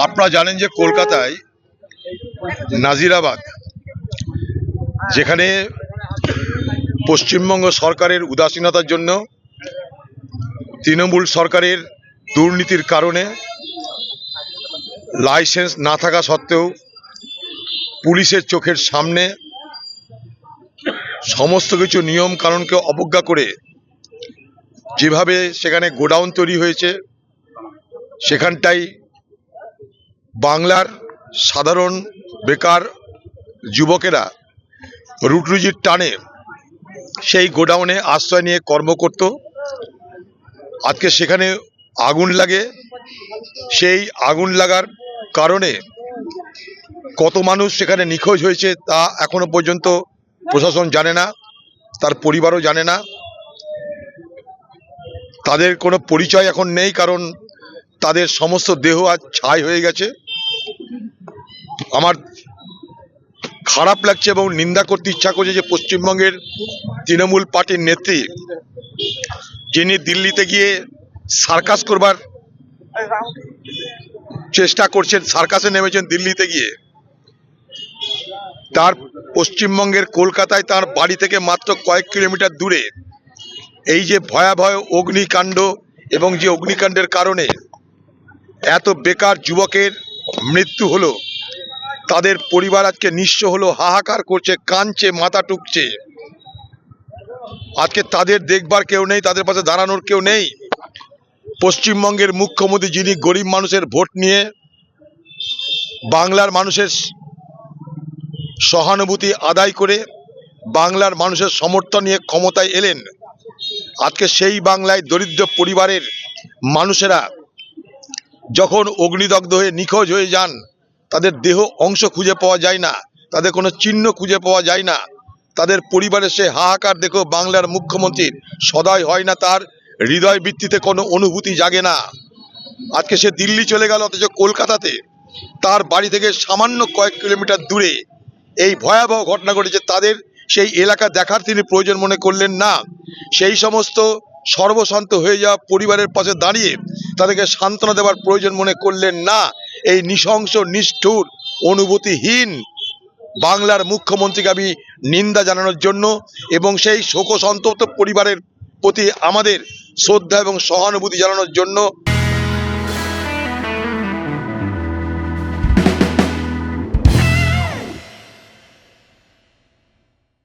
আপনারা জানেন যে কলকাতায় নাজিরাবাদ, যেখানে পশ্চিমবঙ্গ সরকারের উদাসীনতার জন্য, তৃণমূল সরকারের দুর্নীতির কারণে লাইসেন্স না থাকা সত্ত্বেও পুলিশের চোখের সামনে সমস্ত কিছু নিয়ম কানুনকে অবজ্ঞা করে যেভাবে সেখানে গোডাউন তৈরি হয়েছে, সেখানটাই বাংলার সাধারণ বেকার যুবকেরা রুটিরুজির টানে সেই গোডাউনে আশ্রয় নিয়ে কর্ম করত। আজকে সেখানে আগুন লাগে। সেই আগুন লাগার কারণে কত মানুষ সেখানে নিখোঁজ হয়েছে তা এখনো পর্যন্ত প্রশাসন জানে না, তার পরিবারও জানে না। তাদের কোনো পরিচয় এখন নেই, কারণ তাদের সমস্ত দেহ আজ ছাই হয়ে গেছে। আমার খারাপ লাগছে এবং নিন্দা করতে ইচ্ছা করছে যে পশ্চিমবঙ্গের তৃণমূল পার্টির নেত্রী, যিনি দিল্লিতে গিয়ে সার্কাস করবার চেষ্টা করছেন, সার্কাসে নেমেছেন দিল্লিতে গিয়ে, তার পশ্চিমবঙ্গের কলকাতায় তার বাড়ি থেকে মাত্র কয়েক কিলোমিটার দূরে এই যে ভয়াবহ অগ্নিকাণ্ড, এবং যে অগ্নিকাণ্ডের কারণে এত বেকার যুবকের মৃত্যু হলো, তাদের পরিবার আজকে নিঃস্ব হলো, হাহাকার করছে, কাঁদছে, মাথা টুকছে। আজকে তাদের দেখবার কেউ নেই, তাদের পাশে দাঁড়ানোর কেউ নেই। পশ্চিমবঙ্গের মুখ্যমন্ত্রী, যিনি গরিব মানুষের ভোট নিয়ে বাংলার মানুষের সহানুভূতি আদায় করে বাংলার মানুষের সমর্থন নিয়ে ক্ষমতায় এলেন, আজকে সেই বাংলায় দরিদ্র পরিবারের মানুষেরা যখন অগ্নিদগ্ধ হয়ে নিখোঁজ হয়ে যান, তাদের দেহ অংশ খুঁজে পাওয়া যায় না, তাদের কোনো চিহ্ন খুঁজে পাওয়া যায় না, তাদের পরিবারের সে হাহাকার দেখো বাংলার মুখ্যমন্ত্রীর সদয় হয় না, তার হৃদয় বৃত্তিতে কোনো অনুভূতি জাগে না। আজকে সে দিল্লি চলে গেল, অথচ কলকাতাতে তার বাড়ি থেকে সামান্য কয়েক কিলোমিটার দূরে এই ভয়াবহ ঘটনা ঘটেছে। তাদের সেই এলাকা দেখার তিনি প্রয়োজন মনে করলেন না। সেই সমস্ত সর্বশান্ত হয়ে যাওয়া পরিবারের পাশে দাঁড়িয়ে তাদেরকে সান্ত্বনা দেওয়ার প্রয়োজন মনে করলেন না। এই নৃশংস, নিষ্ঠুর, অনুভূতিহীন বাংলার মুখ্যমন্ত্রীকে আমি নিন্দা জানানোর জন্য এবং সেই শোকসন্তপ্ত পরিবারের প্রতি আমাদের শ্রদ্ধা এবং সহানুভূতি জানানোর জন্য